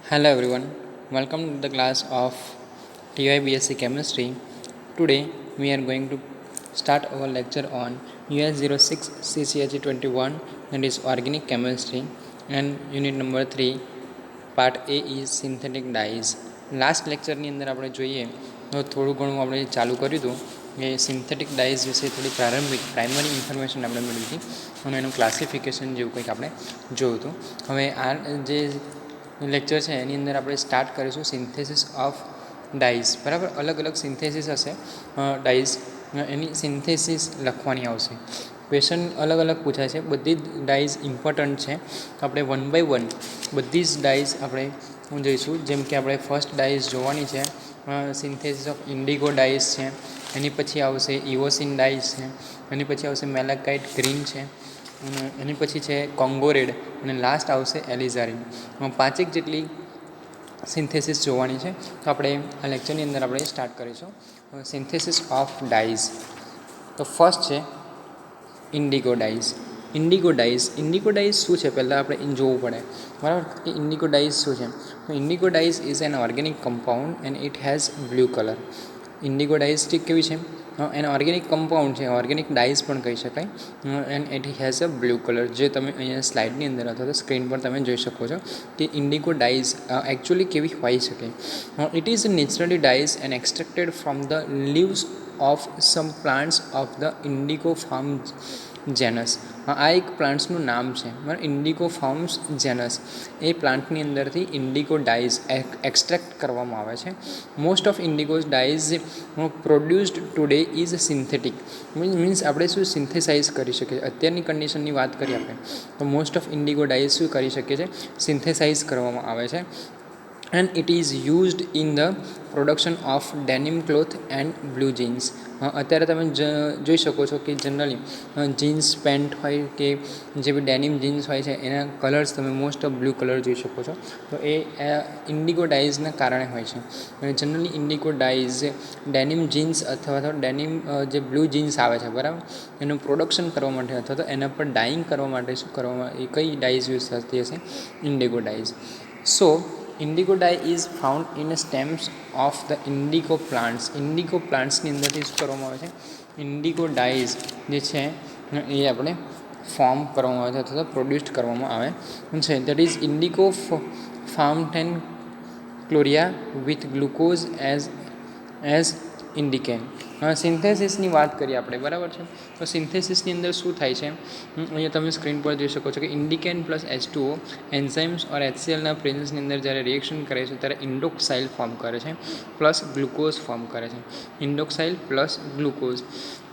Hello everyone, welcome to the class of TY BSc Chemistry. Today we are going to start our lecture on US06 CCH21, that is organic chemistry, and unit number 3 part A is synthetic dyes. Last લેક્ચરની અંદર આપણે જોઈએ તો થોડું ઘણું આપણે ચાલુ કર્યું હતું કે સિન્થેટિક ડાઇઝ વિશે થોડી પ્રાઇમરી ઇન્ફોર્મેશન આપણે મેળવી હતી અને એનું ક્લાસિફિકેશન જેવું કંઈક આપણે જોયું હતું. હવે આ જે લેક્ચર છે એની અંદર આપણે સ્ટાર્ટ કરીશું સિન્થેસિસ ઓફ ડાઇઝ. બરાબર, અલગ અલગ સિન્થેસિસ હશે ડાઇઝ, એની સિન્થેસિસ લખવાની આવશે. ક્વેશ્ચન અલગ અલગ પૂછાય છે, બધી જ ડાઇઝ ઇમ્પોર્ટન્ટ છે. આપણે વન બાય વન બધી જ ડાઇઝ આપણે જોઈશું. જેમ કે આપણે ફર્સ્ટ ડાઇઝ જોવાની છે સિન્થેસિસ ઓફ ઇન્ડિગો ડાઇઝ છે, એની પછી આવશે ઇવોસિન ડાઇઝ છે, એની પછી આવશે મેલાકાઇટ ગ્રીન છે, એની પછી છે કોંગો રેડ, અને લાસ્ટ આવશે એલિઝારિન. પાંચેક જેટલી સિન્થેસિસ જોવાની છે. તો આપણે આ લેક્ચરની અંદર આપણે સ્ટાર્ટ કરીશું સિન્થેસિસ ઓફ ડાઇઝ. તો ફર્સ્ટ છે ઇન્ડિગો ડાઇઝ. ઇન્ડિગો ડાઇઝ શું છે પહેલાં આપણે જોવું પડે. બરાબર, કે ઇન્ડિગો ડાઇઝ શું છે. તો Indigo dyes is an organic compound and it has blue colour. Indigo dyes કેવી છે, એન ઓર્ગેનિક કમ્પાઉન્ડ છે, ઓર્ગેનિક ડાઇઝ પણ કહી શકાય, and it has a blue colour. જે તમે અહીંયા સ્લાઇડની અંદર અથવા તો સ્ક્રીન પર તમે જોઈ શકો છો કે ઇન્ડિગો ડાઇઝ એકચ્યુઅલી કેવી હોઈ શકે. It is naturally dyes and extracted from the leaves of some plants of the indigo farm genus. આ એક પ્લાન્ટ્સનું નામ છે, બરાબર, ઇન્ડિગો ફાર્મ્સ જેનસ. એ પ્લાન્ટની અંદરથી ઇન્ડિગો ડાઇઝ એક્સટ્રેક્ટ કરવામાં આવે છે. Most of indigos dyes produced today is synthetic. Means આપણે શું સિન્થેસાઇઝ કરી શકીએ. અત્યારની કન્ડિશનની વાત કરીએ આપણે તો મોસ્ટ ઓફ ઇન્ડિગો ડાઇઝ શું કરી શકીએ છીએ, સિન્થેસાઇઝ કરવામાં આવે છે. And it is used in the production of denim cloth and blue jeans. અત્યારે તમે જોઈ શકો છો કે જનરલી જીન્સ પેન્ટ હોય કે જે બી ડેનિમ જીન્સ હોય છે એના કલર્સ તમે મોસ્ટ ઓફ બ્લુ કલર જોઈ શકો છો. તો એ ઇન્ડિગો ડાઇઝના કારણે હોય છે. અને generally Indigo dyes denim jeans અથવા તો ડેનિમ જે બ્લુ જીન્સ આવે છે, બરાબર, એનું પ્રોડક્શન કરવા માટે અથવા તો એના પર ડાઇંગ કરવા માટે શું કરવામાં, એ કઈ ડાઇઝ યુઝ થતી હશે, indigo dyes. So indigo dye is found in stems of the indigo plants. Indigo પ્લાન્ટ્સની અંદરથી શું કરવામાં આવે છે, ઇન્ડિગો ડાઇઝ જે છે એ આપણે ફોર્મ કરવામાં આવે છે અથવા તો પ્રોડ્યુસ કરવામાં આવે છે. દેટ ઇઝ ઇન્ડિગો ફાઉન્ટેન ક્લોરિયા વિથ ગ્લુકોઝ એઝ ઇન્ડિકેન. સિન્થેસિસની વાત કરીએ આપણે, બરાબર છે. તો સિન્થેસિસની અંદર શું થાય છે, અહીંયા તમે સ્ક્રીન પર જોઈ શકો છો કે ઇન્ડિકેન પ્લસ H2O એન્ઝાઇમ્સ ઓર HClના પ્રેઝન્સની અંદર જ્યારે રિએક્શન કરે છે ત્યારે ઇન્ડોક્સાઇલ ફોર્મ કરે છે પ્લસ ગ્લુકોઝ ફોર્મ કરે છે. ઇન્ડોક્સાઇલ પ્લસ ગ્લુકોઝ.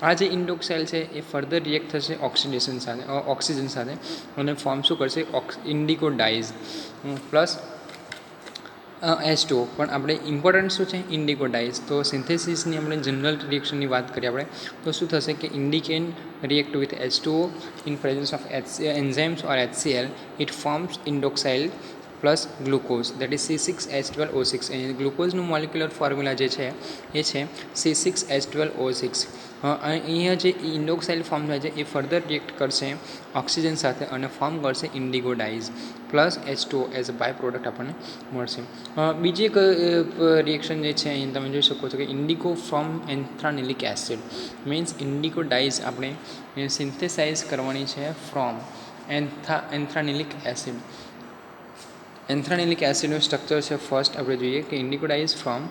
આ જે ઇન્ડોક્સાઇલ છે એ ફર્ધર રિએક્ટ થશે ઓક્સિજન સાથે અને ફોર્મ શું કરશે, ઇન્ડિગો ડાઇઝ પ્લસ H2O. પણ આપણે ઇમ્પોર્ટન્ટ શું છે, ઇન્ડિગો ડાઇઝ. તો સિન્થેસિસની આપણે જનરલ રિએક્શનની વાત કરીએ આપણે તો શું થશે કે ઇન્ડિકેન react with H2O in presence of enzymes or HCl, it forms indoxyl plus glucose, that is C6H12O6. અહીં ગ્લુકોઝનું મોલિક્યુલર ફોર્મ્યુલા જે છે એ છે C6H12O6. અહીંયા જે ઇન્ડોક્સાઇલ ફોર્મ થાય છે એ ફર્ધર રિએક્ટ કરશે ઓક્સિજન સાથે અને ફોર્મ કરશે indigo dyes plus H2O as a by product આપણને મળશે. બીજી એક રિએક્શન જે છે અહીં તમે જોઈ શકો છો કે indigo from anthranilic acid. Means indigo dyes આપણે સિન્થેસાઇઝ કરવાની છે ફ્રોમ એન્થ્રાનિલિક એસિડ. એન્થ્રાનિલિક એસિડનું સ્ટ્રક્ચર છે ફર્સ્ટ આપણે જોઈએ કે indigo dyes from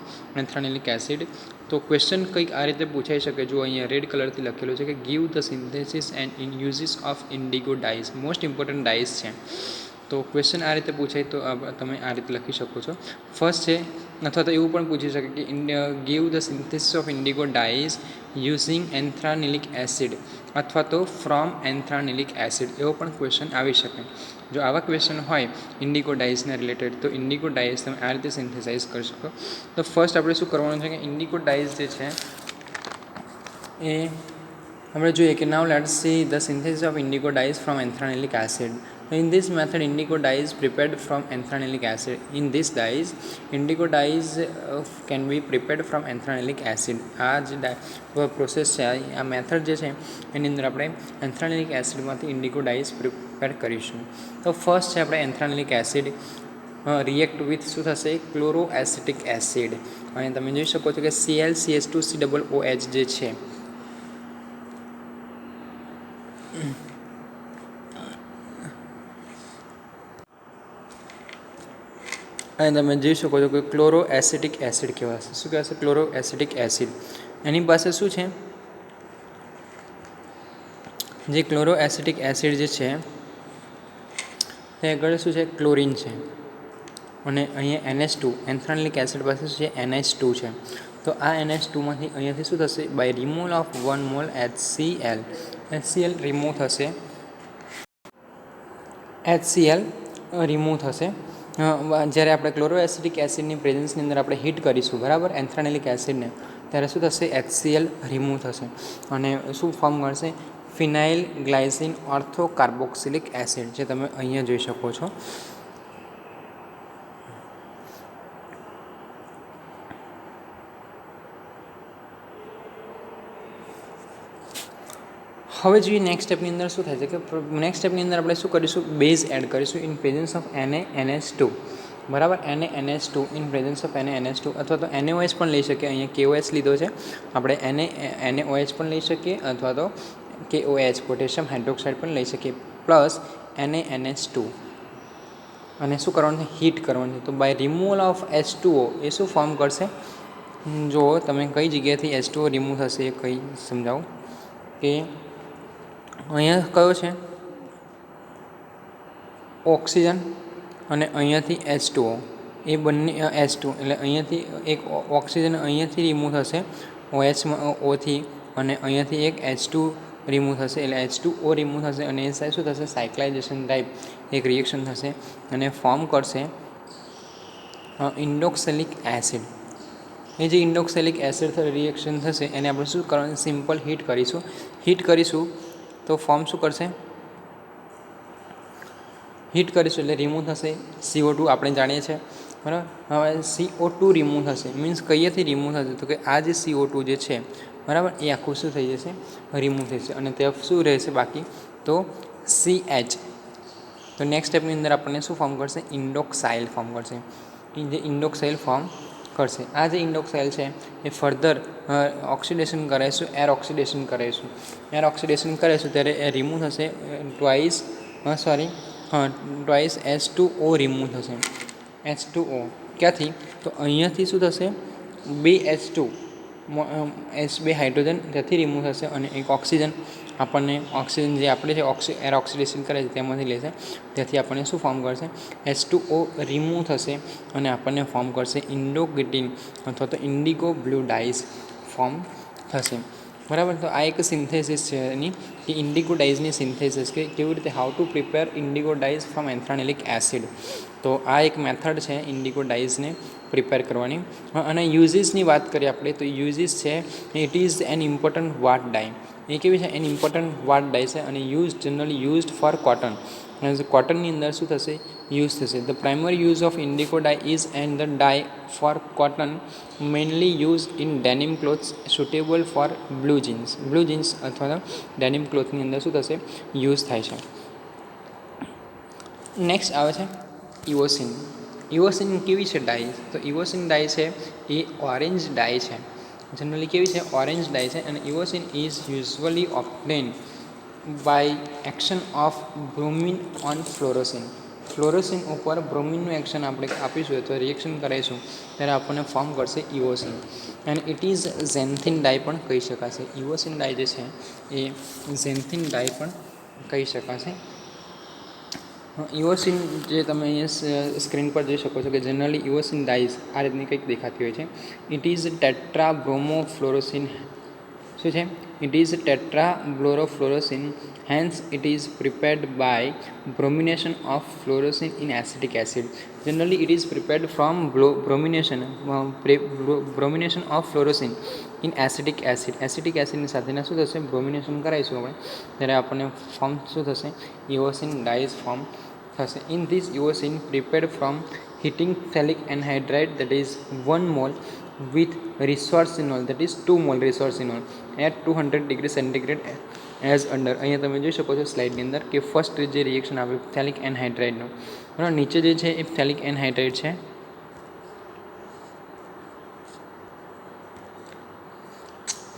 anthranilic acid. તો ક્વેશ્ચન કંઈક આ રીતે પૂછાઈ શકે. જો અહીંયા રેડ કલરથી લખેલું છે કે give the synthesis and uses of indigo dyes. Most important dyes છે. તો ક્વેશ્ચન આ રીતે પૂછાય તો તમે આ રીતે લખી શકો છો. ફર્સ્ટ છે, અથવા તો એવું પણ પૂછી શકે કે give the synthesis of indigo dyes using anthranilic acid અથવા તો ફ્રોમ એન્થ્રાનિલિક એસિડ. એવો પણ ક્વેશ્ચન આવી શકે. જો આવા ક્વેશ્ચન હોય ઇન્ડિગો ડાઇઝના રિલેટેડ તો ઇન્ડિગો ડાઇઝ તમે આ રીતે સિન્થેસાઇઝ કરી શકો. તો ફર્સ્ટ આપણે શું કરવાનું છે કે ઇન્ડિગો ડાઇઝ જે છે એ આપણે જોઈએ કે now let's see the synthesis of indigo dyes from anthranilic acid. In this method, indigo dye is prepared from anthranic acid. In this dyes, indigo dyes can be prepared from anthranic acid. આ જે process છે, આ method જે છે એની અંદર આપણે એન્થ્રાનિક એસિડમાંથી Indigo dyes prepare કરીશું. તો ફર્સ્ટ છે આપણે એન્થ્રાનિક એસિડ. રિએક્ટ વિથ શું થશે ક્લોરોએસિટિક એસિડ અને તમે જોઈ શકો છો કે ClCH2COOH જે છે અને તમે જોઈ શકો છો કે ક્લોરોએસિટિક એસિડ કહેવાશે. શું કહેવાશે? ક્લોરોએસિટિક એસિડ. એની પાસે શું છે? જે ક્લોરોએસિટિક એસિડ જે છે તે આગળ શું છે? ક્લોરીન છે અને અહીંયા NH2 એન્થ્રાનિક એસિડ પાસે શું છે? NH2 છે. તો આ NH2માંથી અહીંયાથી શું થશે? By removal of 1 mole HCl remove થશે. HCl રિમૂવ થશે જ્યારે આપણે ક્લોરોએસિટિક એસિડની પ્રેઝન્સની અંદર આપણે હીટ કરીશું, બરાબર, એન્થ્રાનિક એસિડને, ત્યારે શું થશે? HCl રિમૂવ થશે અને શું ફોર્મ કરશે? ફિનાઇલ ગ્લાયસિન ઓર્થો કાર્બોક્સિલિક એસિડ, જે તમે અહીંયા જોઈ શકો છો. હવે જોઈએ નેક્સ્ટ સ્ટેપની અંદર શું થાય છે કે નેક્સ્ટ સ્ટેપની અંદર આપણે શું કરીશું? બેઝ એડ કરીશું ઇન પ્રેઝન્સ ઓફ NaNH2, બરાબર. NaNH2 in presence of NaNH2 અથવા તો NaOH પણ લઈ શકીએ. અહીંયા KOH લીધો છે આપણે, NaOH પણ લઈ શકીએ અથવા તો KOH પોટેશિયમ હાઇડ્રોક્સાઇડ પણ લઈ શકીએ પ્લસ NaNH2 અને શું કરવાનું છે? હીટ કરવાનું છે. તો બાય રિમૂવલ ઓફ H2O એ શું ફોર્મ કરશે? જો તમે કઈ જગ્યાએથી H2O રિમૂવ થશે એ કઈ સમજાવું કે અહીંયા કયો છે? ઓક્સિજન અને અહીંયાથી H2O, એ બંને H2 એટલે અહીંયાથી એક ઓક્સિજન અહીંયાથી રિમૂવ થશે OHથી અને અહીંયાથી એક H2 રિમૂવ થશે એટલે H2O રિમૂવ થશે અને એ શું થશે? સાયક્લાઇઝેશન ટાઈપ એક રિએક્શન થશે અને ફોર્મ કરશે ઇન્ડોક્સેલિક એસિડ. એ જે ઇન્ડોક્સેલિક એસિડ રિએક્શન થશે એને આપણે શું કરવાનું? સિમ્પલ હીટ કરીશું તો ફોર્મ શું કરશે? હીટ કરીશું એટલે રિમૂવ થશે CO2, આપણે જાણીએ છીએ, બરાબર. હવે CO2 રિમૂવ થશે મીન્સ કઈયાથી રિમૂવ થશે? તો કે આ જે CO2 જે છે, બરાબર, એ આખું શું થઈ જશે? રિમૂવ થશે અને ત્યાં શું રહેશે બાકી? તો CH. તો નેક્સ્ટ સ્ટેપની અંદર આપણને શું ફોર્મ કરશે? ઇન્ડોક્સાઇલ ફોર્મ કરશે. જે ઇન્ડોક્સાઇલ ફોર્મ કરશે. આ જે ઇન્ડોક્સાઇલ છે એ ફર્ધર ઓક્સિડેશન કરાવીશું, એર ઓક્સિડેશન કરાવીશું. એર ઓક્સિડેશન કરાવીશું ત્યારે એ રિમૂવ થશે ટ્વાઇસ H2O રિમૂવ થશે. H2O ક્યાંથી? તો અહીંયાથી શું થશે? 2 H2 2 હાઇડ્રોજન ત્યાંથી રિમૂવ થશે અને એક ઓક્સિજન આપણને ઓક્સિજન જે આપણે છે એર ઓક્સિડેશન કરે છે તેમાંથી લેશે, ત્યાંથી આપણને શું ફોર્મ કરશે? H2O રિમૂવ થશે અને આપણને ફોર્મ કરશે ઇન્ડોગેટિન અથવા તો ઇન્ડિગો બ્લુ ડાઇઝ ફોર્મ થશે, બરાબર. તો આ એક સિન્થેસિસ છે એની, કે ઇન્ડિગો ડાઇઝની સિન્થેસિસ, કે કેવી રીતે how to prepare indigo dyes from anthranilic acid. તો આ એક મેથડ છે ઇન્ડિગો ડાઇઝને પ્રિપેર કરવાની. અને યુઝીસની વાત કરીએ આપણે તો યુઝીસ છે ઇટ ઇઝ એન ઇમ્પોર્ટન્ટ વાટ ડાઈ. એ કેવી છે? એન ઇમ્પોર્ટન્ટ વાટ ડાઈ છે અને જનરલી યુઝડ ફોર કોટન. કોટનની અંદર શું થશે? યુઝ થશે. The primary use of indigo dye is and the dye for cotton mainly use in denim clothes suitable for blue jeans અથવા તો ડેનિમ ક્લોથની અંદર શું થશે? યુઝ થાય છે. નેક્સ્ટ આવે છે ઇવોસિન. ઇવોસિન કેવી છે ડાઈ? તો ઇવોસિન ડાઈ છે એ ઓરેન્જ ડાઈ છે. જનરલી કેવી છે? ઓરેન્જ ડાઈ છે. અને eosin is usually obtain by action of bromine on fluorescein. Fluorescein ઉપર બ્રોમિનનું એક્શન આપણે આપીશું અથવા રિએક્શન કરાવીશું ત્યારે આપણને ફોર્મ કરશે ઇવોસિન. એન્ડ ઇટ ઇઝ ઝેન્થિન ડાઈ પણ કહી શકાશે. ઇવોસિન ડાઈ જે છે એ ઝેન્થિન ડાઈ પણ કહી શકાશે. ઇવોસિન જે તમે અહીંયા સ્ક્રીન પર જોઈ શકો છો કે જનરલી ઇવોસિન ડાઈઝ આ રીતની કંઈક દેખાતી હોય છે. It is tetra bromofluorescein. શું છે? It is tetra bromofluorescein. Hence it is prepared by bromination of fluorescein in acetic acid. Generally it is prepared from bromination of fluorescein in acetic acid. Acetic એસિડની સાથેના શું થશે? Bromination કરાવીશું આપણે ત્યારે આપણને form શું થશે? ઇવોસિન ડાઈઝ ફોર્મ થશે. In this eosin prepared from heating phthalic anhydride that is 1 mole with resorcinol that is 2 mole resorcinol at 200 degree centigrade as under. અહીંયા તમે જોઈ શકો છો સ્લાઇડની અંદર કે ફર્સ્ટ જે રિએક્શન આવે ફેલિક એનહાઇડ્રાઇડનું, બરાબર. નીચે જે છે એ ફેલિક એનહાઇડ્રાઇડ છે,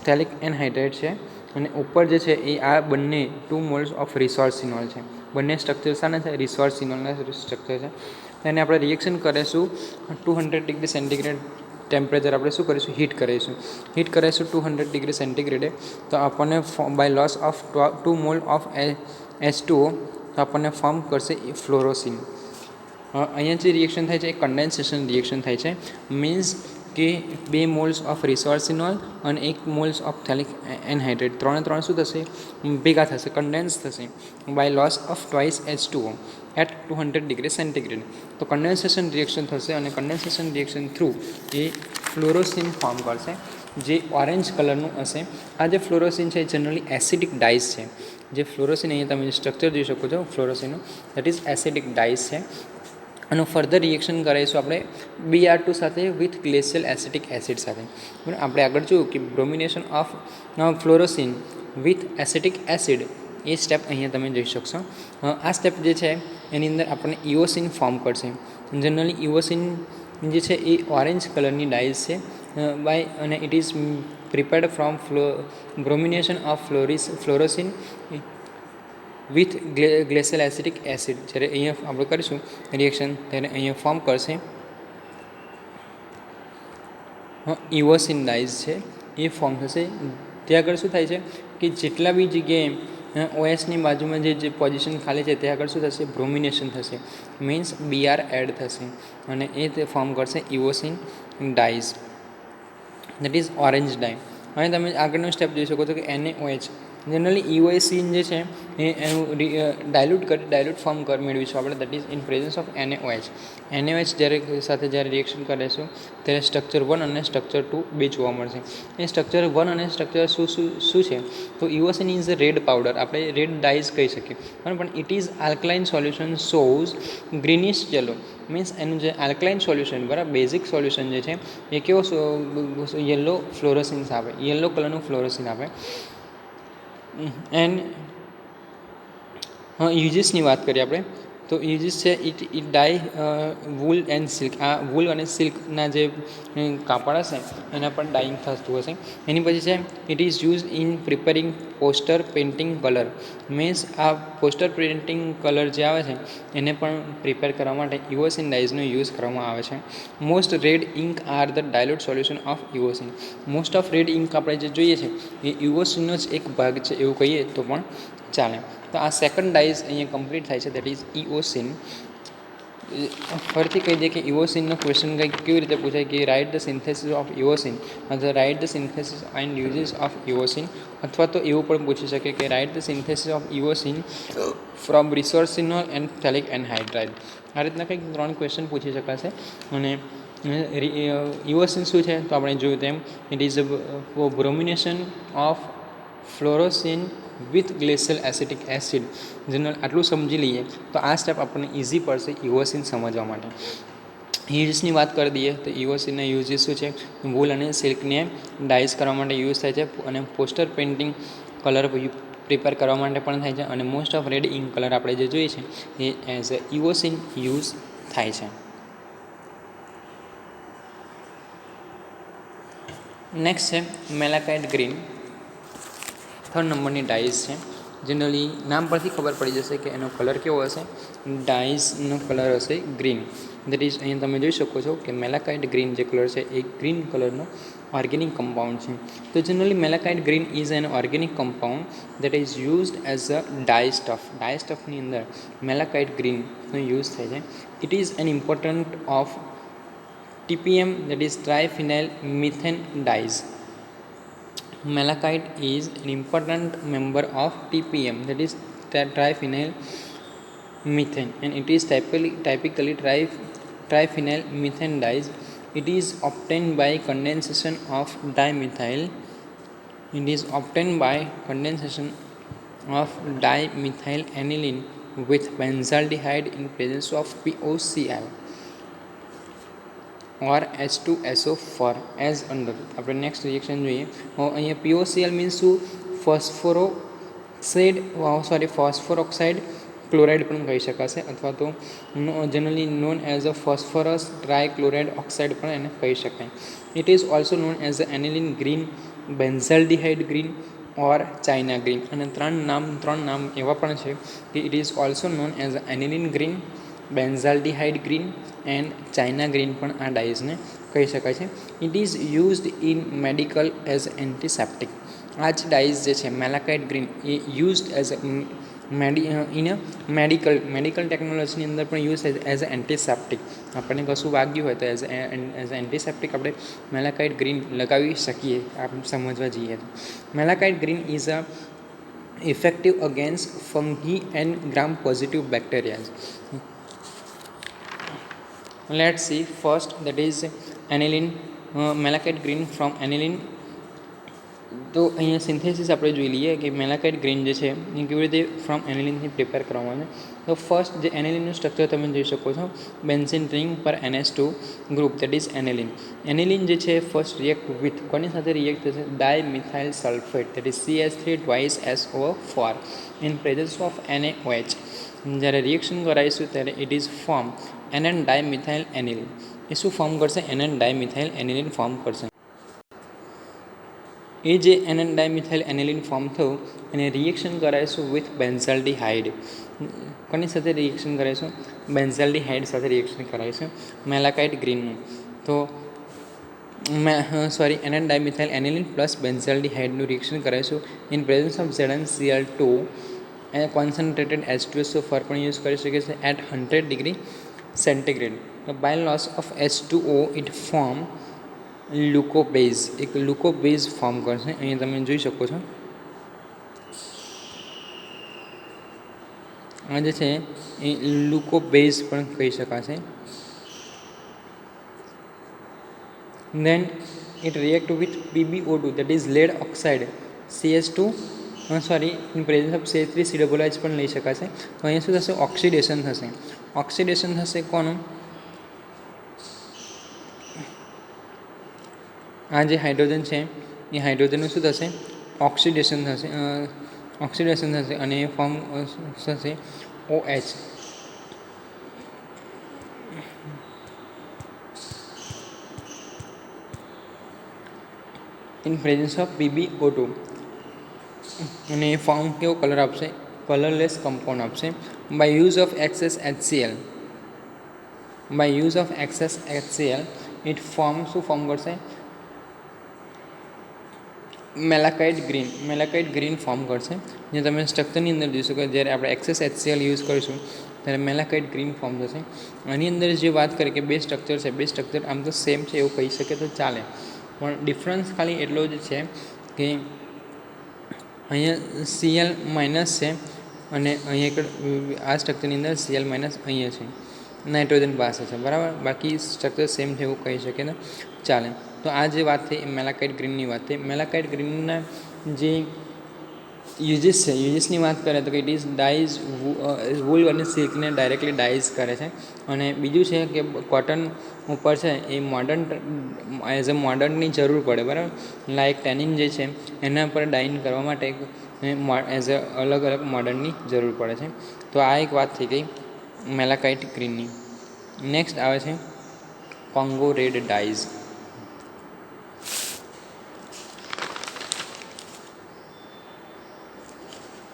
ફેલિક એનહાઇડ્રાઇડ છે, અને ઉપર જે છે એ આ બંને 2 મોલ્સ ઓફ રિસોર્સિનોલ છે. બંને સ્ટ્રક્ચર શાના છે? રિસોર્સિનોલના સ્ટ્રક્ચર છે. એને આપણે રિએક્શન કરીશું 200 ડિગ્રી સેન્ટીગ્રેડ ટેમ્પરેચર આપણે શું કરીશું? હીટ કરીશું. 200 ડિગ્રી સેન્ટીગ્રેડે, તો આપણને by loss of 2 mole of H2O તો આપણને ફોર્મ કરશે ફ્લોરોસિન. અહીંયા જે રિએક્શન થાય છે એ કન્ડેન્સેશન રિએક્શન થાય છે. મીન્સ કે 2 મોલ્સ ઓફ રિસોર્સિનોલ અને 1 મોલ્સ ઓફ ફેલિક એનહાઇડ્રેટ, 3 શું થશે? ભેગા થશે, કન્ડેન્સ થશે by loss of twice H2O at 200 degree centigrade. તો કન્ડેન્સેશન રિએક્શન થશે અને condensation reaction through a fluorescein form કરશે, જે ઓરેન્જ કલરનું હશે. આ જે ફ્લોરોસિન છે એ જનરલી એસિડિક ડાઇસ છે. જે ફ્લોરોસિન અહીંયા તમે સ્ટ્રક્ચર જોઈ શકો છો ફ્લોરોસિનનું, દેટ ઇઝ એસિડિક ડાઇસ છે. આનું ફર્ધર રિએક્શન કરાવીશું આપણે Br2 સાથે વિથ ગ્લેશિયલ એસિટિક એસિડ સાથે. બરાબર. આપણે આગળ જોયું કે bromination of fluorescein with acetic acid, એ સ્ટેપ અહીંયા તમે જોઈ શકશો. આ સ્ટેપ જે છે એની અંદર આપણને ઇઓસિન ફોર્મ કરશે. જનરલી ઇઓસિન જે છે એ ઓરેન્જ કલરની ડાઇઝ છે બાય, અને it is prepared from bromination of fluorescein with glacial acetic acid. જ્યારે અહીંયા આપણે કરીશું રિએક્શન ત્યારે અહીંયા ફોર્મ કરશે ઇઓસિન ડાઇઝ છે એ ફોર્મ થશે. ત્યાં આગળ શું થાય છે કે જેટલા બી જગ્યાએ OHની બાજુમાં જે પોઝિશન ખાલી છે ત્યાં આગળ શું થશે? બ્રોમિનેશન થશે, મીન્સ Br એડ થશે અને એ તે ફોર્મ કરશે ઇઓસિન ડાઇઝ, દેટ ઇઝ ઓરેન્જ ડાઈ. અને તમે આગળનું સ્ટેપ જોઈ શકો છો કે NaOH. જનરલી ઇઓસિન જે છે એ એનું ડાયલ્યુટ ફોર્મ મેળવીશું આપણે, that is in presence of NaOH. NaOH સાથે જ્યારે રિએક્શન કરીશું ત્યારે સ્ટ્રક્ચર 1 અને સ્ટ્રક્ચર 2 બે જોવા મળશે. એ સ્ટ્રક્ચર 1 અને સ્ટ્રક્ચર શું છે? તો ઇઓસિન ઇઝ અ રેડ પાવડર, આપણે રેડ ડાઇઝ કહી શકીએ, પણ it is alkaline solution shows greenish yellow. Means એનું જે આલ્કલાઇન સોલ્યુશન, બરાબર, બેઝિક સોલ્યુશન જે છે એ કેવો યલો ફ્લોરોસિન્સ આપે, યલો કલરનું ફ્લોરોસિન આપે. એન્ડ યુઝિસની વાત કરીએ આપણે તો યુઝિસ છે it dye wool and silk. આ વૂલ અને સિલ્કના જે કાપડ હશે એના પર ડાઇંગ થતું હશે. એની પછી છે it is use in preparing poster painting colour. Means આ પોસ્ટર પેઇન્ટિંગ કલર જે આવે છે એને પણ પ્રિપેર કરવા માટે ઇઓસિન ડાઇઝનો યુઝ કરવામાં આવે છે. Most red ink are the dilute solution of eosin. Most of red ink આપણે જે જોઈએ છે એ ઇઓસિનનો જ એક ભાગ છે એવું કહીએ તો પણ ચાલે. તો આ સેકન્ડ ડાઇઝ અહીંયા કમ્પ્લીટ થાય છે, દેટ ઇઝ ઇઓસિન. ફરીથી કહી દઈએ કે ઇઓસિનનો ક્વેશ્ચન કંઈક કેવી રીતે પૂછાય કે write the synthesis of eosin, અથવા write the synthesis and uses of eosin, અથવા તો એવું પણ પૂછી શકે કે write the synthesis of eosin from resorcinol and phthalic anhydride. આ રીતના કંઈક 3 ક્વેશ્ચન પૂછી શકાશે. અને ઇઓસિન શું છે તો આપણે જોયું તેમ it is a bromination of fluorescein with glacial acetic acid. General આટલું સમજી લઈએ તો આ સ્ટેપ આપણને ઇઝી પડશે ઇઓસિન સમજવા માટે. યુઝિસની વાત કરી દઈએ તો ઇઓસિનના યુઝિસ શું છે? વૂલ અને સિલ્કને ડાઇઝ કરવા માટે યુઝ થાય છે, અને પોસ્ટર પેઇન્ટિંગ કલર પ્રિપેર કરવા માટે પણ થાય છે, અને most of red ink colour આપણે જે જોઈએ છે એ એઝ અ ઇઓસિન યુઝ થાય છે. નેક્સ્ટ છે મેલાકાઇટ ગ્રીન. 3rd નંબરની ડાઇઝ છે. જનરલી નામ પરથી ખબર પડી જશે કે એનો કલર કેવો હશે. ડાઇઝનો કલર હશે ગ્રીન. દેટ ઇઝ અહીંયા તમે જોઈ શકો છો કે મેલાકાઇટ ગ્રીન જે કલર છે એ ગ્રીન કલરનો ઓર્ગેનિક કમ્પાઉન્ડ છે. તો generally malachite green is an organic compound that is used as a dye stuff. Dye સ્ટફની અંદર મેલાકાઇટ ગ્રીનનો યુઝ થાય છે. It is an important of TPM, that is triphenyl methane dyes. Malachite is an important member of TPM, that is triphenyl methane, and it is typically triphenyl methane dyes. It is obtained by condensation of dimethyl. It is obtained by condensation of dimethyl aniline with benzaldehyde in presence of POCl or H2SO4 as under. આપણે next reaction જોઈએ. અહીંયા POCl means શું? Phosphoro શેડ phosphor oxide chloride પણ કહી શકાશે, અથવા તો generally known as a phosphorus trichloride oxide પણ એને કહી શકાય. It is also known as a aniline green, benzaldehyde green or China green. અને ત્રણ નામ એવા પણ છે કે it is also known as a aniline green, benzaldehyde green and China green પણ આ ડાઇઝને કહી શકાય છે. It is used in medical as antiseptic. આ જ ડાઇઝ જે છે મેલાકાઇટ ગ્રીન એ used as in a medical ટેકનોલોજીની અંદર પણ યુઝ એઝ અ એન્ટિસેપ્ટિક. આપણને કશું વાગ્યું હોય તો એઝ અ એન્ટિસેપ્ટિક આપણે મેલાકાઇટ ગ્રીન લગાવી શકીએ, આપણે સમજવા જઈએ તો. Malachite green is a effective against fungi and gram positive bacterias. Let's see first, that is aniline, malachite green from aniline. તો અહીંયા સિન્થેસિસ આપણે જોઈ લઈએ કે મેલાકાઇટ ગ્રીન જે છે એ કેવી રીતે ફ્રોમ એનિલિનથી પ્રિપેર કરવામાં આવે. તો ફર્સ્ટ જે એનિલિનનું સ્ટ્રક્ચર તમે જોઈ શકો છો, બેન્ઝીન રિંગ પર NH2 group, that is aniline. Aniline જે છે ફર્સ્ટ રિએક્ટ વિથ કોની સાથે રિએક્ટ થશે, dimethyl sulphate, that is CH3 twice SO4 in presence of NaOH. જ્યારે રિએક્શન કરાવીશું ત્યારે it is form NN dimethyl aniline. એ શું ફોર્મ કરશે, NN ડાયમિથાઇલ એનિલિન ફોર્મ કરશે. એ જે NN ડાયમિથાઇલ એનિલિન ફોર્મ થયું એને રિએક્શન કરાવીશું વિથ બેન્ઝાલ્ડિહાઇડ. કોની સાથે રિએક્શન કરાવીશું, બેન્ઝાલ્ડિહાઇડ સાથે રિએક્શન કરાવીશું મેલાકાઇટ ગ્રીનનું. તો NN ડાયમિથાઇલ એનિલિન પ્લસ બેન્ઝાલ્ડિહાઇડનું રિએક્શન કરાવીશું ઇન પ્રેઝન્સ ઓફ ZnCl2 અને કોન્સન્ટ્રેટેડ H2SO4 પણ યુઝ કરી શકીએ છીએ at 100 degree centigrade. By loss of H2O it form leucobase, એક લ્યુકોબેઝ ફોર્મ કરશે. અહીંયા તમે જોઈ શકો છો આ જે છે એ લ્યુકોબેઝ પણ કહી શકાશે. then it react with PbO2, that is lead oxide, CH2 in presence of CH3COOH પણ લઈ શકાશે. તો અહીંયા શું થશે, ઓક્સિડેશન થશે કોનું, આ જે હાઇડ્રોજન છે એ હાઇડ્રોજનનું શું થશે, ઓક્સિડેશન થશે અને એ ફોર્મ થશે OH. In presence of PbO2 અને એ ફોર્મ કેવો કલર આપશે, કલરલેસ કમ્પાઉન્ડ આપશે. By use of excess HCl it form શું ફોર્મ કરશે, મેલાકાઇટ ગ્રીન ફોર્મ કરશે. જે તમે સ્ટ્રક્ચરની અંદર જોઈ શકો, જ્યારે આપણે એક્સેસ HCl યુઝ કરીશું ત્યારે મેલાકાઇટ ગ્રીન ફોર્મ થશે. આની અંદર જે વાત કરીએ કે બે સ્ટ્રક્ચર આમ તો સેમ છે એવું કહી શકે તો ચાલે, પણ ડિફરન્સ ખાલી એટલો જ છે કે અહીંયા Cl માઇનસ છે અને અહીંયા આ સ્ટ્રક્ચરની અંદર Cl માઇનસ અહીંયા છે, નાઇટ્રોજન પાસે છે, બરાબર. બાકી સ્ટ્રક્ચર સેમ છે એવું કહી શકે તો ચાલે. તો આ જે વાત થઈ એ મેલાકાઇટ ગ્રીનની વાત થઈ. મેલાકાઇટ ગ્રીનના જે યુઝિસની વાત કરીએ તો ઇટ ઇઝ ડાઇઝ વૂલ અને સિલ્કને ડાયરેક્ટલી ડાઇઝ કરે છે. અને બીજું છે કે કોટન ઉપર છે એ એઝ અ મોડર્નની જરૂર પડે, બરાબર. લાઇક ટેનિન જે છે એના પર ડાઇન કરવા માટે એઝ અ અલગ મોડર્નની જરૂર પડે છે. તો આ એક વાત થઈ ગઈ મેલાકાઇટ ગ્રીનની. નેક્સ્ટ આવે છે Congo red dyes.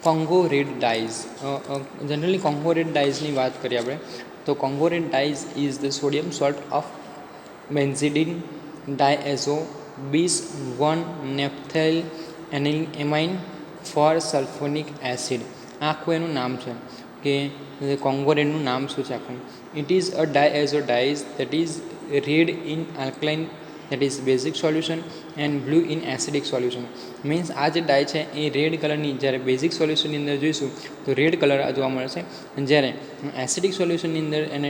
Congo red dyes, generally Congo red ડાઇઝની વાત કરીએ આપણે તો Congo red dyes is the sodium salt of benzidine diazo bis 1 naphthyl amine four sulphonic acid. આખું એનું નામ છે કે કોંગો રેડનું નામ શું છે આખું. It is a diazo dyes that is red in alkaline, that is basic solution and blue in acidic solution. Means આ જે ડાય છે એ રેડ કલરની, જ્યારે બેઝિક સોલ્યુશનની અંદર જોઈશું તો રેડ કલર જોવા મળશે, જ્યારે એસિડિક સોલ્યુશનની અંદર એને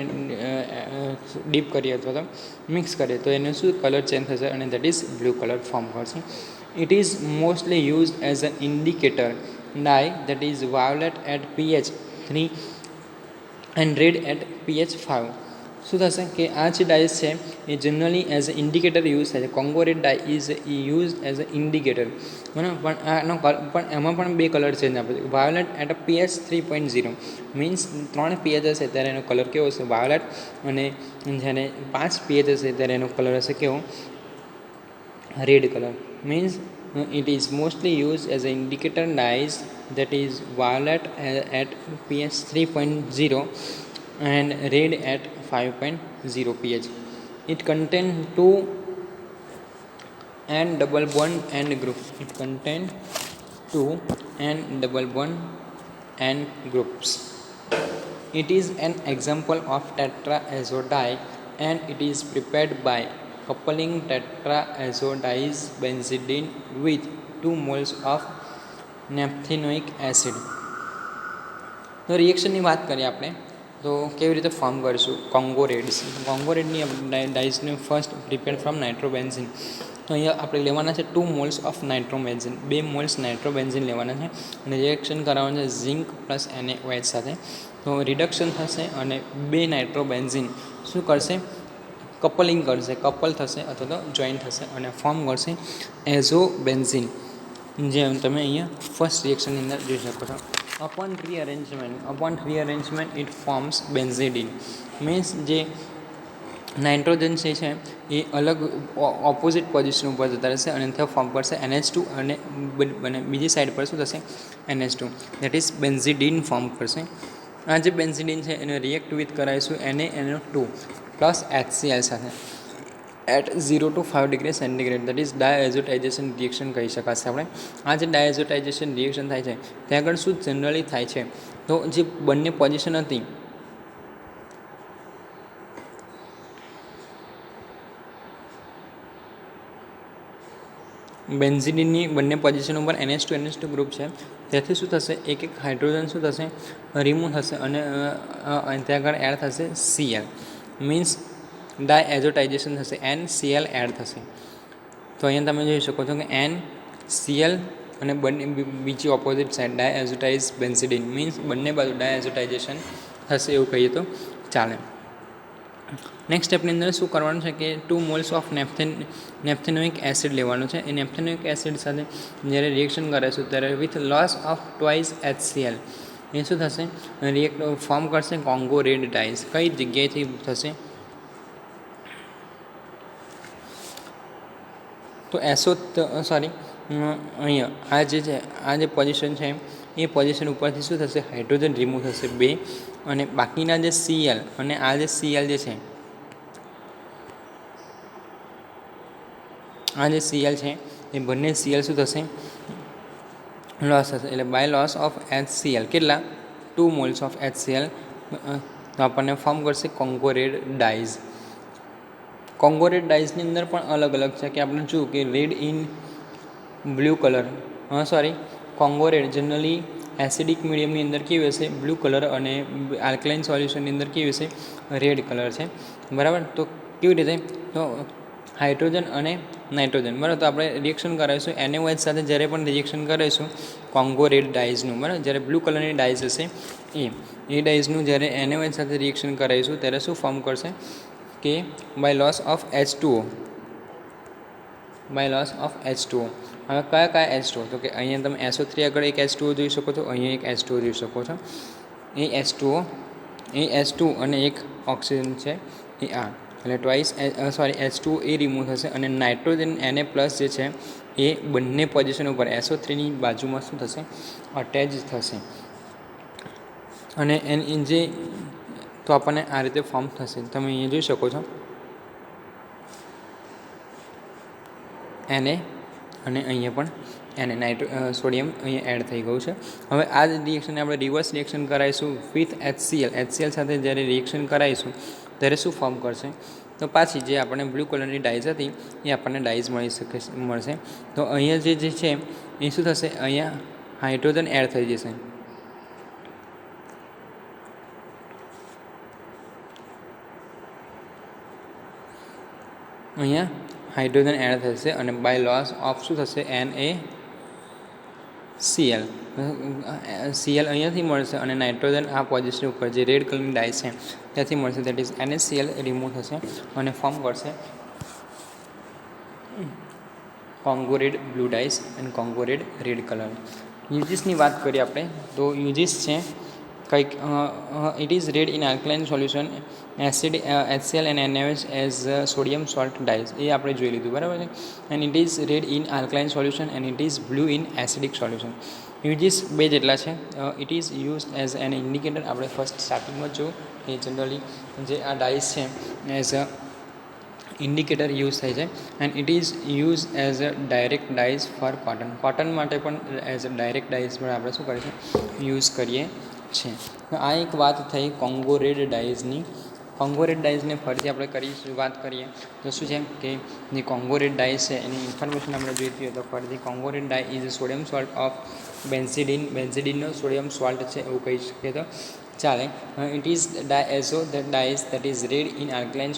ડીપ કરીએ અથવા તો મિક્સ કરીએ તો એનો શું કલર ચેન્જ થશે અને that is blue colour form કરશે. It is mostly used as a indicator dye, that is violet at pH 3 and red at pH 5. શું થશે કે આ જે ડાઈસ છે એ generally as a indicator use થાય છે. Congo red dye is use as a indicator. બરાબર, પણ આનો પણ એમાં પણ બે કલર ચેન્જ આપે છે. Violet at a pH 3.0 means 3 pH હશે ત્યારે એનો કલર કેવો હશે? વાયોલેટ. અને જ્યારે 5 પીએચ હશે ત્યારે એનો કલર હશે કેવો? Red colour. Means it is mostly used as an indicator dyes, that is violet at pH 3.0 and red at 5.0 pH. It contains two and double bond and group. It contains two and double bond and groups. It is an example of tetraazodide and it is prepared by coupling tetraazodibenzidine with 2 moles of naphthenic acid. તો રિએક્શનની વાત કરીએ આપણે તો કેવી રીતે form કરીશું Congo reds. Congo રેડની ડાઇસને ફર્સ્ટ પ્રિપેર્ડ ફ્રોમ નાઇટ્રોબેન્ઝિન. તો અહીંયા આપણે લેવાના છે 2 moles of nitrobenzene, 2 moles nitrobenzene લેવાના છે અને રિએક્શન કરાવવાનું છે ઝિંક પ્લસ NaOH સાથે. તો રિડક્શન થશે અને 2 નાઇટ્રોબેન્ઝિન શું કરશે? કપલિંગ કરશે, કપલ થશે અથવા તો જોઈન્ટ થશે અને ફોર્મ કરશે એઝોબેન્ઝિન, જેમ તમે અહીંયા ફર્સ્ટ રિએક્શનની અંદર જોઈ શકો છો. Upon rearrangement it forms benzidine. Means જે નાઇટ્રોજન છે એ અલગ ઓપોઝિટ પોઝિશન ઉપર જતા રહેશે અને ત્યાં ફોર્મ કરશે NH2 અને બીજી સાઈડ પર શું થશે? NH2, દેટ ઇઝ બેન્ઝિડીન ફોર્મ કરશે. આ જે બેન્ઝિડીન છે એને રિએક્ટ વિથ કરાવીશું NaNO2 પ્લસ HCl સાથે at 0 to 5 degree centigrade, that is diazotization reaction કહી શકાશે આપણે. આ જે ડાયએઝોટાઇઝેશન રિએક્શન થાય છે ત્યાં આગળ શું જનરલી થાય છે? તો જે બંને પોઝિશન હતી બેન્ઝિડીનની બંને પોઝિશન ઉપર NH2 ગ્રુપ છે, ત્યાંથી શું થશે? એક એક હાઇડ્રોજન શું થશે? રિમૂવ થશે અને ત્યાં આગળ એડ થશે Cl. મીન્સ ડાયએઝોટાઇઝેશન થશે, NCl એડ થશે. તો અહીંયા તમે જોઈ શકો છો કે NCl અને બંને બીજી ઓપોઝિટ સાઇડ ડાયએઝોટાઇઝ બેન્ઝિડીન મીન્સ બંને બાજુ ડાયએઝોટાઇઝેશન થશે એવું કહીએ તો ચાલે. નેક્સ્ટ સ્ટેપની અંદર શું કરવાનું છે કે 2 મોલ્સ ઓફ નેપ્થેનોઇક એસિડ લેવાનું છે. એ નેપ્થેનોઇક એસિડ સાથે જ્યારે રિએક્શન કરાવીશું ત્યારે with loss of twice HCl એ શું થશે? ફોર્મ કરશે કોંગો રેડ ડાઇસ. કઈ જગ્યાએથી થશે? તો અહીંયા આ જે પોઝિશન છે એ પોઝિશન ઉપરથી શું થશે? હાઇડ્રોજન રિમૂવ થશે 2 અને બાકીના જે Cl અને આ જે Cl જે છે એ બંને Cl શું થશે? લોસ થશે. એટલે બાય લોસ ઓફ HCl કેટલા? 2 મોલ્સ ઓફ HCl તો આપણને ફોર્મ કરશે Congo red dyes. Congo red ડાઇઝની અંદર પણ અલગ અલગ છે કે આપણે જોયું કે red in blue colour, Congo red generally acidic મીડિયમની અંદર કેવી હશે? બ્લુ કલર અને આલ્કલાઇન સોલ્યુશનની અંદર કેવી હશે? રેડ કલર છે. બરાબર, તો કેવી રીતે? તો હાઇડ્રોજન અને નાઇટ્રોજન, બરાબર. તો આપણે રિએક્શન કરાવીશું NaOH સાથે જ્યારે પણ રિએક્શન કરાવીશું કોંગો રેડ ડાઇઝનું, બરાબર. જ્યારે બ્લુ કલરની ડાઇઝ હશે એ ડાઇઝનું જ્યારે NaOH સાથે રિએક્શન કરાવીશું ત્યારે શું ફોર્મ કરશે કે બાય લોસ ઓફ H2O. હવે કયા H2O? તો કે અહીંયા તમે SO3 આગળ એક H2O જોઈ શકો છો, અહીંયા એક H2O જોઈ શકો છો. એ H2 અને એક ઓક્સિજન છે એ આ, એટલે H2O એ રિમૂવ થશે અને નાઇટ્રોજન Na પ્લસ જે છે એ બંને પોઝિશન ઉપર SO3ની બાજુમાં શું થશે? અટેચ થશે અને એની જે તો આપણને આ રીતે ફોર્મ થશે. તમે અહીંયા જોઈ શકો છો Na અને અહીંયા પણ સોડિયમ અહીંયા એડ થઈ ગયું છે. હવે આ જ રિએક્શનને આપણે રિવર્સ રિએક્શન કરાવીશું વિથ HCl સાથે જ્યારે રિએક્શન કરાવીશું ત્યારે શું ફોર્મ કરશે? તો પાછી જે આપણે બ્લુ કલરની ડાઇઝ હતી એ આપણને ડાઇઝ મળશે. તો અહીંયા જે છે એ શું થશે? અહીંયા હાઇડ્રોજન એડ થઈ જશે. અહીંયા હાઇડ્રોજન એડ થશે અને બાય લોસ ઓફ શું થશે? Cl. Cl અહીંયાથી મળશે અને નાઇટ્રોજન આ પોઝિશન ઉપર જે રેડ કલરની ડાય છે ત્યાંથી મળશે, દેટ ઇઝ NaCl રિમૂવ થશે અને ફોર્મ કરશે Congo red blue dyes and Congo red red colour. યુજીસની વાત કરીએ આપણે તો યુજીસ છે કંઈક it is red in alkaline solution acid HCl and NaOH as sodium salt dyes, એ આપણે જોઈ લીધું બરાબર છે. And it is red in alkaline solution and it is blue in acidic solution. Uses બે જેટલા છે. It is use as an indicator, આપણે ફર્સ્ટ સ્ટાર્ટિંગમાં જો એ જનરલી જે આ ડાઇસ છે એઝ અ ઇન્ડિકેટર યુઝ થાય છે. And it is use as a direct dyes for cotton માટે પણ એઝ અ ડાયરેક્ટ ડાઇઝ પણ આપણે શું કરીએ છીએ યુઝ કરીએ છીએ. આ એક વાત થઈ કોંગો રેડ ડાઇઝની. કોંગો રેડ ડાઇઝને ફરીથી આપણે વાત કરીએ તો શું છે કે જે કોંગો રેડ ડાઇઝ છે એની ઇન્ફોર્મેશન આપણે જોઈતી હોય તો ફરીથી Congo red dye is sodium salt of બેન્ઝિડીનનો સોડિયમ સોલ્ટ છે એવું કહી શકીએ તો ચાલે. It is diazo the dyes that is red in alkaline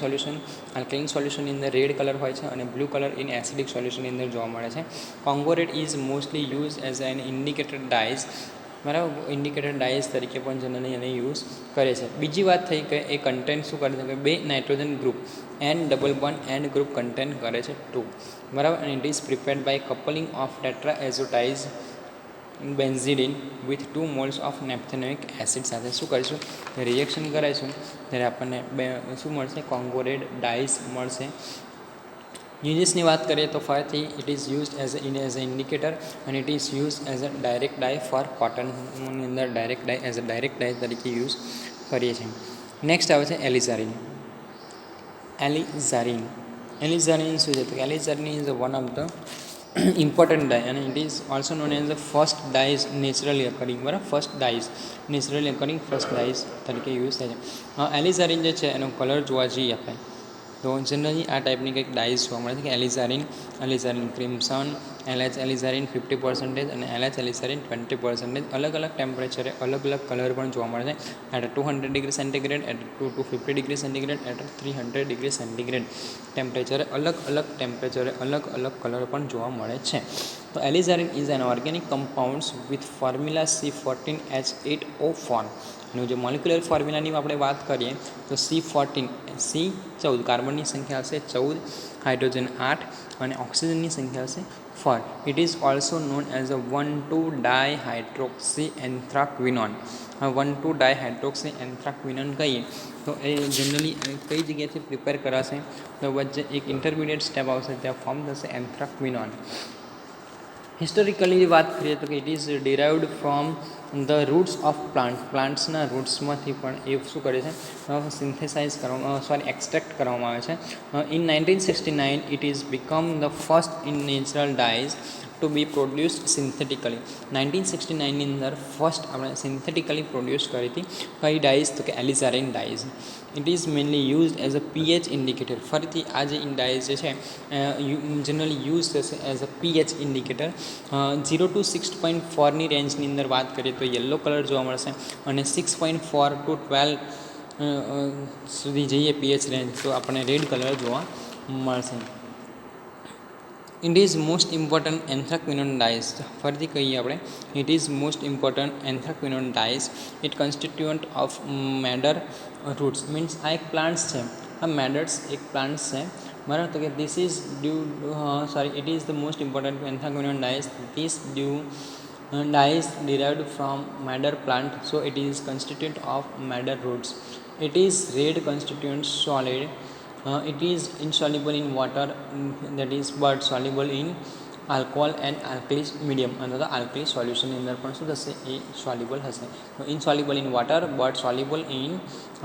સોલ્યુશનની અંદર રેડ કલર હોય છે અને બ્લુ કલર ઇન એસિડિક સોલ્યુશનની અંદર જોવા મળે છે. Congo red is mostly use as an indicator dyes, બરાબર, ઇન્ડિકેટર ડાઇઝ તરીકે પણ જનરલી એને યુઝ કરે છે. બીજી વાત થઈ કે એ કન્ટેન્ટ શું કરે છે કે બે nitrogen group N double bond and group content કરે છે 2, બરાબર. અને it is prepared by coupling of tetraazotize benzidine with 2 moles of naphthionic acid સાથે શું કરીશું રિએક્શન કરાવીશું ત્યારે આપણને શું મળશે કોંગો રેડ ડાઇઝ મળશે. યુજીસની વાત કરીએ તો ફરીથી it is use as a indicator અને it is use as a direct dye for કોટનની અંદર direct dye as a direct dye તરીકે યુઝ કરીએ છીએ. નેક્સ્ટ આવે છે એલિઝારિન. એલિઝારિન શું છે તો alizarin is one of the important dye અને it is also known as the first dyes naturally occurring, બરાબર, first dyes naturally occurring first dyes તરીકે યુઝ થાય છે. એલિઝારિન જે છે એનો કલર જોવા જઈએ આપણે તો જનરલી આ ટાઈપની કંઈક ડાઇઝ જોવા મળે છે કે એલિઝારિન ક્રિમ્સન, LH એલિઝારિન 50% અને LH એલિઝારિન 20%. અલગ અલગ ટેમ્પરેચરે અલગ અલગ કલર પણ જોવા મળે છે. At 200 degree centigrade, at 250 degree centigrade, at 300 degree centigrade ટેમ્પરેચરે અલગ અલગ કલર પણ જોવા મળે છે. તો alizarin is an organic compounds with formula C14H8O4. એનું જે મોલિક્યુલર ફોર્મ્યુલાની આપણે વાત કરીએ તો C14 કાર્બનની સંખ્યા હશે 14, હાઇડ્રોજન 8 અને ઓક્સિજનની સંખ્યા હશે 4. It is also known as a one two dihydroxy anthraquinone. One two dihydroxy anthraquinone કહીએ તો એ જનરલી કઈ જગ્યાએથી પ્રિપેર કરાશે તો વચ્ચે એક ઇન્ટરમીડિયેટ સ્ટેપ આવશે, ત્યાં ફોર્મ થશે એન્થ્રાક્વિનોન. હિસ્ટોરિકલી વાત કરીએ તો કે it is derived from the roots of પ્લાન્ટ્સના રૂટ્સમાંથી પણ એ શું કરે છે સિન્થેસાઇઝ કરવામાં એક્સટ્રેક્ટ કરવામાં આવે છે. In 1969 it is become the first in natural dyes to be produced synthetically. 1969ની અંદર ફર્સ્ટ આપણે સિન્થેટિકલી પ્રોડ્યુસ કરી હતી કઈ ડાઇઝ તો કે alizarin dyes. It is mainly used as a pH indicator. ફરીથી આ જે ડાઇઝ જે છે જનરલી યુઝ થશે as a pH indicator. 0 to 6.4ની રેન્જની અંદર વાત કરીએ તો યલો કલર જોવા મળશે અને 6.4 to 12 સુધી જઈએ pH રેન્જ તો આપણને રેડ કલર જોવા મળશે. It is most important anthraquinone dyes. ફરીથી કહીએ આપણે it is most important anthraquinone dyes. It constituent of madder roots means આ એક પ્લાન્ટ્સ છે, આ મેડર્સ એક પ્લાન્ટ્સ છે, બરાબર. તો કે this is it is the most important anthraquinone dyes. This dyes derived from madder plant, so it is constituent of madder roots. It is red constituent solid. It is insoluble in water, that is but soluble in alcohol and alkali medium. Another alkali solution ની અંદર પણ શું થશે એ soluble હશે. Insoluble in water but soluble in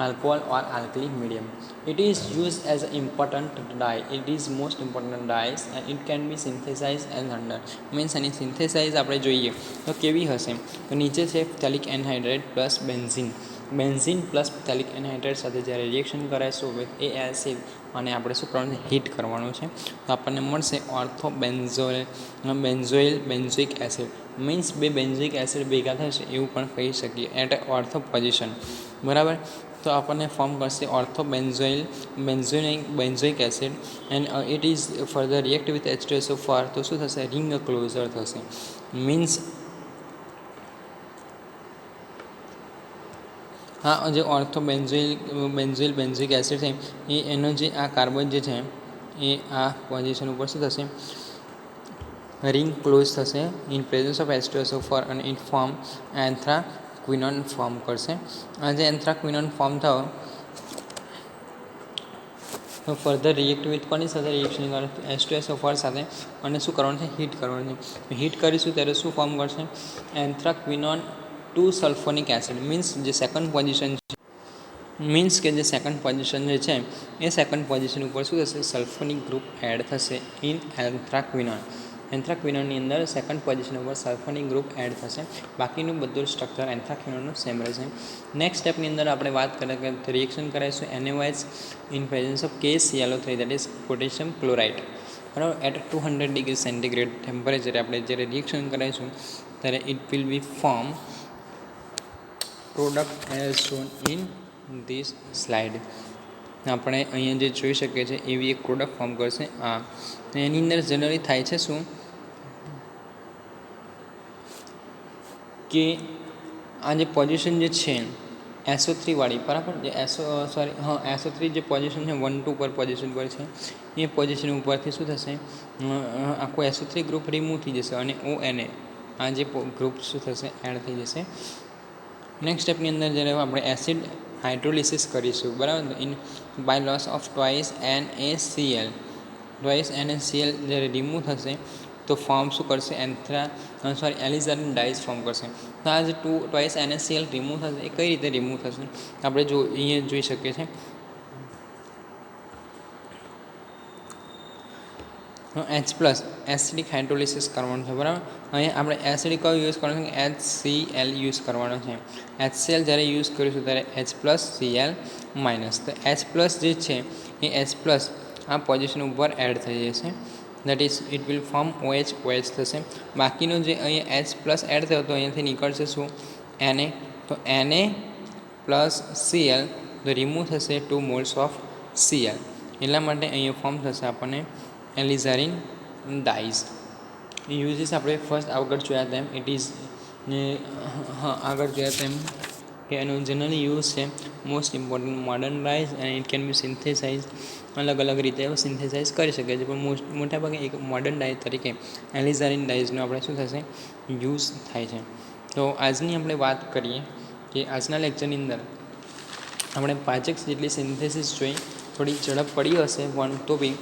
alcohol or alkali medium. It is used as an important dye. It is most important dyes and it can be synthesized as under. Means એની synthesize આપણે જોઈએ તો કેવી હશે તો નીચે છે phthalic anhydrate plus benzene plus phthalic anhydrate સાથે જ્યારે રિએક્શન કરાવીશું વિથ એ એસિડ અને આપણે શું કરવાનું છે હીટ કરવાનું છે તો આપણને મળશે બેન્ઝોઇક એસિડ. મીન્સ બે બેન્ઝોઇક એસિડ ભેગા થશે એવું પણ કહી શકીએ એટ ઓર્થો પોઝિશન, બરાબર. તો આપણને ફોર્મ કરશે benzoic acid and it is further react with H2SO4 તો શું થશે રિંગ ક્લોઝર થશે. મીન્સ આ જે ઓર્થો બેન્ઝિક એસિડ છે એ એનો જે આ કાર્બન જે છે એ આ પોઝિશન ઉપર શું થશે, રિંગ ક્લોઝ થશે ઇન પ્રેઝન્સ ઓફ H2SO4 અને ઇટ ફોર્મ એન્થ્રાક્વિનોન ફોર્મ કરશે. આ જે એન્થ્રાક્વિનોન ફોર્મ થયો તો ફર્ધર રિએક્ટ વિથ કોની સાથે રિએક્શન કરે H2SO4 સાથે અને શું કરવાનું છે, હીટ કરવાનું છે. હીટ કરીશું ત્યારે શું ફોર્મ કરશે, એન્થ્રાક્વિનોન 2 સલ્ફોનિક એસિડ મીન્સ જે સેકન્ડ પોઝિશન મીન્સ કે જે સેકન્ડ પોઝિશન જે છે એ સેકન્ડ પોઝિશન ઉપર શું થશે, સલ્ફોનિક ગ્રુપ એડ થશે ઇન એન્થ્રાક્વિનોન. એન્થ્રાક્વિનોનની અંદર સેકન્ડ પોઝિશન ઉપર સલ્ફોનિક ગ્રુપ એડ થશે. બાકીનું બધું સ્ટ્રક્ચર એન્થ્રાક્વિનોનનું સેમ રહેશે. નેક્સ્ટ સ્ટેપની અંદર આપણે વાત કરીએ કે રિએક્શન કરાવીશું NaOH in presence of KClO3 that is potassium chloride. બરાબર, એટ 200 ડિગ્રી સેન્ટીગ્રેડ ટેમ્પરેચરે આપણે જ્યારે રિએક્શન કરાવીશું ત્યારે it will be form product as shown in this slide. આપણે અહીંયા જે જોઈ શકીએ છીએ એવી એક પ્રોડક્ટ ફોર્મ કરશે. એની અંદર જનરલી થાય છે શું કે આ જે પોઝિશન જે છે SO3 વાળી, બરાબર, જે SO3 જે પોઝિશન છે 1 2 પર પોઝિશન પર છે એ પોઝિશન ઉપરથી શું થશે, આખું SO3 ગ્રુપ રિમૂવ થઈ જશે અને ONA આ જે ગ્રુપ શું થશે, એડ થઈ જશે. નેક્સ્ટ સ્ટેપની અંદર જ્યારે આપણે એસિડ હાઇડ્રોલિસિસ કરીશું, બરાબર, in by loss of twice NaCl જ્યારે રિમૂવ થશે તો ફોર્મ શું કરશે, એલિઝારિન ડાઇઝ ફોર્મ કરશે. તો આ જે ટ્વાઇસ NaCl રિમૂવ થશે એ કઈ રીતે રિમૂવ થશે, આપણે અહીંયા જોઈ શકીએ છીએ. H+ એસિડિક હાઇડ્રોલિસિસ કરવાનું છે, બરાબર. અહીંયા આપણે એસિડિક કયો યુઝ કરવાનો છે, HCl યુઝ કરવાનો છે. HCl જ્યારે યુઝ કરીશું ત્યારે H+Cl-. તો H+ જે છે એ H+ આ પોઝિશન ઉપર એડ થઈ જશે, that is it will form OH થશે. બાકીનો જે અહીંયા H+ એડ થયો તો અહીંયાથી નીકળશે શું, Na. તો Na+Cl રિમૂવ થશે 2 moles ઓફ Cl. એટલા માટે અહીંયા ફોર્મ થશે આપણને એલિઝારિન ડાઇઝ. યુઝીસ આપણે ફર્સ્ટ આગળ જોયા તેમ આગળ જોયા તેમ કે એનો જનરલી યુઝ છે most important modern dyes and it can be synthesise. અલગ અલગ રીતે સિન્થેસાઇઝ કરી શકે છે, પણ મોટાભાગે એક મોડર્ન ડાઇઝ તરીકે એલિઝારિન ડાઇઝનો આપણે શું થશે, યુઝ થાય છે. તો આજની આપણે વાત કરીએ કે આજના લેક્ચરની અંદર આપણે 5 જેટલી સિન્થેસિસ જોઈ. થોડી ઝડપ પડી હશે પણ તો બી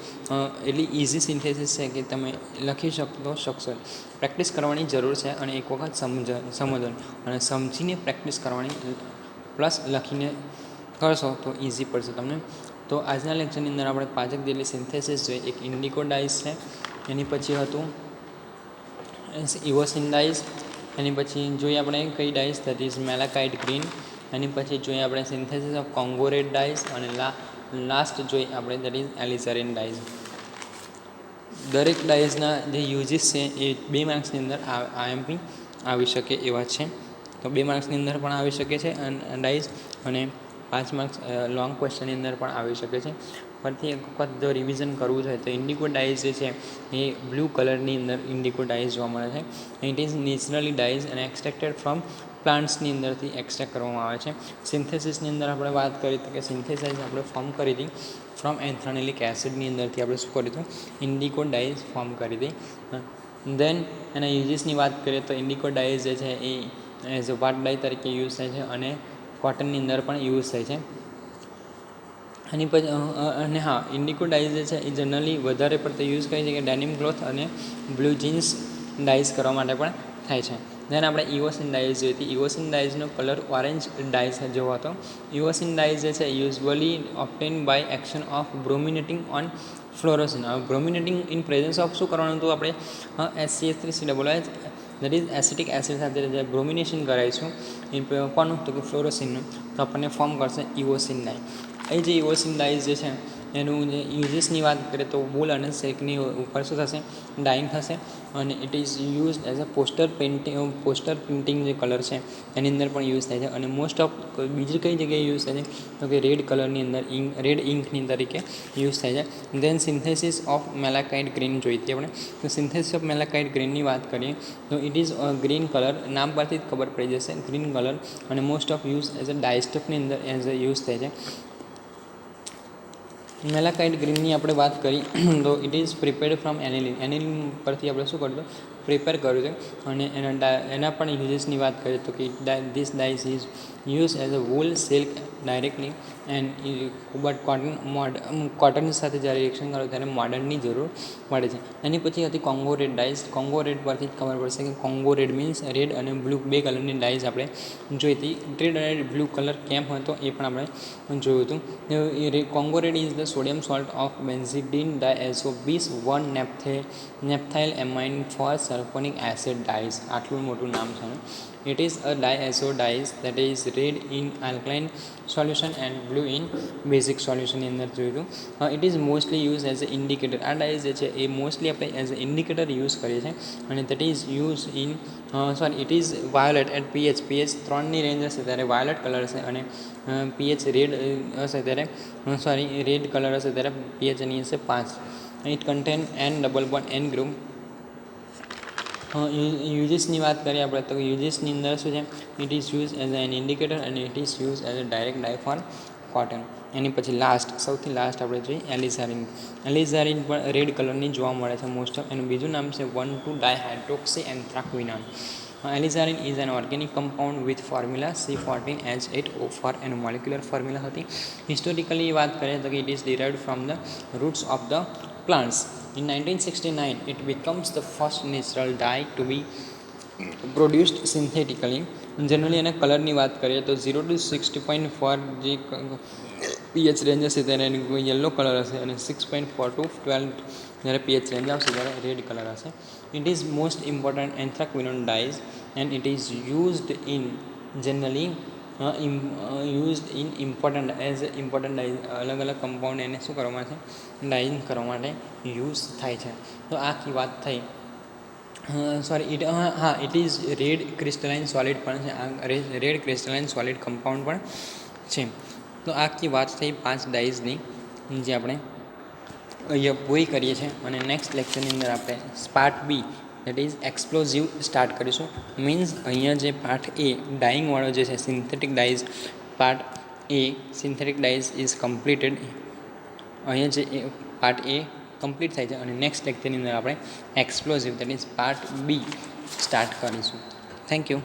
એટલી ઇઝી સિન્થેસિસ છે કે તમે લખી શકશો. પ્રેક્ટિસ કરવાની જરૂર છે અને એક વખત સમજો અને સમજીને પ્રેક્ટિસ કરવાની પ્લસ લખીને કરશો તો ઇઝી પડશે તમને. તો આજના લેક્ચરની અંદર આપણે 5 જેટલી સિન્થેસિસ જોઈ. એક ઇન્ડિકો ડાઇઝ છે, એની પછી હતું ઇવોસિન ડાઇઝ, એની પછી જોઈએ આપણે કઈ ડાઇઝ, ધેટ ઇઝ મેલાકાઇટ ગ્રીન. એની પછી જોઈએ આપણે synthesis of Congo red dyes અને લાસ્ટ જોઈએ આપણે દેટ ઇઝ એલિઝારિન ડાઇઝ. દરેક ડાઇઝના જે યુઝીસ છે એ 2 માર્ક્સની અંદર IMP આવી શકે એવા છે. તો 2 માર્ક્સની અંદર પણ આવી શકે છે ડાઇઝ અને 5 માર્ક્સ લોંગ ક્વેશ્ચનની અંદર પણ આવી શકે છે. ફરીથી એક વખત જો રિવિઝન કરવું છે તો ઇન્ડિકો ડાઇઝ જે છે એ બ્લુ કલરની અંદર ઇન્ડિકો ડાઇઝ જોવા મળે છે. ઇટ ઇઝ નેચરલી ડાઇઝ અને એક્સટ્રેક્ટેડ ફ્રોમ પ્લાન્ટ્સની અંદરથી એક્સટ્રેક્ટ કરવામાં આવે છે. સિન્થેસિસની અંદર આપણે વાત કરી તો કે સિન્થેસાઇઝ આપણે ફોર્મ કરી હતી ફ્રોમ એન્થ્રાનિલિક એસિડની અંદરથી આપણે શું કર્યું હતું, ઇન્ડિકો ડાઇઝ ફોર્મ કરી હતી. દેન એના યુઝીસની વાત કરીએ તો ઇન્ડિકો ડાઇઝ જે છે એ એઝ અ વાટ ડાઇ તરીકે યુઝ થાય છે અને કોટનની અંદર પણ યુઝ થાય છે. એની પછી અને હા, ઇન્ડિકો ડાઇઝ જે છે એ જનરલી વધારે પડતો યુઝ કરે છે કે ડેનિમ ક્લોથ અને બ્લુ જીન્સ ડાઇઝ કરવા માટે પણ થાય છે. દેન આપણે ઇવોસિન ડાઇઝ જોઈ હતી. ઇવોસિન ડાઇઝનો કલર ઓરેન્જ ડાઇઝ જેવો હતો. ઇવોસિન ડાઇઝ જે છે usually obtain by action of brominating on fluorescein. Brominating in presence of શું કરવાનું હતું આપણે, HCH3COOH that is acetic acid સાથે જે બ્રોમિનેશન કરાવીશું એ કોનું તો કે ફ્લોરોસિનનું, તો આપણને ફોર્મ કરશે ઇવોસિન ડાઇ. એ જે ઇવોસિન ડાઇઝ જે છે એનું જે યુઝીસની વાત કરીએ તો વૂલ અને સિલ્કની ઉપર શું થશે, ડાઇંગ થશે. અને it is use as a poster printing જે કલર છે એની અંદર પણ યુઝ થાય છે. અને મોસ્ટ ઓફ બીજી કઈ જગ્યાએ યુઝ થાય છે તો કે રેડ કલરની અંદર રેડ ઇંકની તરીકે યુઝ થાય છે. દેન સિન્થેસિસ ઓફ મેલાકાઇટ ગ્રીન જોઈતી આપણે. તો સિન્થેસિસ ઓફ મેલાકાઇટ ગ્રીનની વાત કરીએ તો ઇટ ઇઝ ગ્રીન કલર, નામ પરથી જ ખબર પડી જશે ગ્રીન કલર. અને most of use as a ડાયસ્ટફની અંદર એઝ અ યુઝ થાય છે. મેલાકાઇટ ગ્રીનની આપણે વાત કરી તો it is prepared from aniline. Aniline પરથી આપણે શું કર્યું પ્રિપેર કર્યું છે. અને એના પણ યુઝીસની વાત કરીએ તો કે this dyes is use as a wool silk directly and cotton સાથે જ્યારે રિએક્શન કરો ત્યારે મોડર્નની જરૂર પડે છે. એની પછી હતી Congo red dyes. Congo red પરથી જ ખબર પડશે કે કોંગો રેડ મીન્સ રેડ અને બ્લુ બે કલરની ડાઇઝ આપણે જોઈ હતી. રેડ અને બ્લુ કલર કેમ હતો એ પણ આપણે જોયું હતું. Congo red is the sodium salt of benzidine diazo bis 1 naphthyl amine four sulphonic acid dyes. આટલું મોટું નામ છે. It is a diazo dyes that is red in alkaline solution and blue in basic solution ની અંદર જોયું. It is mostly use as a indicator. આ dyes જે છે એ મોસ્ટલી આપણે એઝ અ ઇન્ડિકેટર યુઝ કરીએ છીએ. અને that is use in it is violet at pH 3ની રેન્જ હશે ત્યારે વાયોલેટ કલર હશે. અને પીએચ રેડ હશે ત્યારે રેડ કલર હશે ત્યારે પીએચ એની હશે 5. It contain N group. યુઝીસની વાત કરીએ આપણે તો યુઝીસની અંદર શું છે, it is use as an indicator અને it is use as a direct dye for cotton. એની પછી સૌથી લાસ્ટ આપણે જોઈએ એલિઝારિન. એલિઝારિન પણ રેડ કલરની જોવા મળે છે મોસ્ટ ઓફ. એનું બીજું નામ છે 1,2-ડાયહાઇડ્રોક્સી anthraquinone. Alizarin is an organic compound with formula C14H8O4. એનું મોલિક્યુલર ફોર્મ્યુલા હતી. હિસ્ટોરિકલી વાત કરીએ તો it is derived from the roots of the plants. In 1969, it becomes the first natural dye to be produced synthetically. Generally એના કલરની વાત કરીએ તો 0 to 60.4 જે પીએચ રેન્જ હશે ત્યારે એની યલો કલર હશે. અને 6.4 to 12 જ્યારે પીએચ રેન્જ આવશે ત્યારે રેડ કલર હશે. It is most important anthraquinone dyes and it is used in generally used in important dyes. અલગ અલગ કમ્પાઉન્ડ એને શું કરવામાં છે, ડાઇઝ કરવા માટે યુઝ થાય છે. તો આખી વાત થઈ. It is red crystalline solid પણ છે. રેડ ક્રિસ્ટલાઇન સોલિડ કમ્પાઉન્ડ પણ છે. તો આખી વાત થઈ 5 ડાઇઝની જે આપણે અહીંયા પૂરી કરીએ છીએ. અને નેક્સ્ટ લેક્ચરની અંદર આપણે part B that is explosive start કરીશું. મીન્સ અહીંયા જે પાર્ટ એ ડાઇંગવાળો જે છે synthetic dyes, part A synthetic dyes is completed. અહીંયા જે પાર્ટ એ કમ્પ્લીટ થાય છે. અને નેક્સ્ટ લેક્ચરની અંદર આપણે explosive that is part B start કરીશું. Thank you.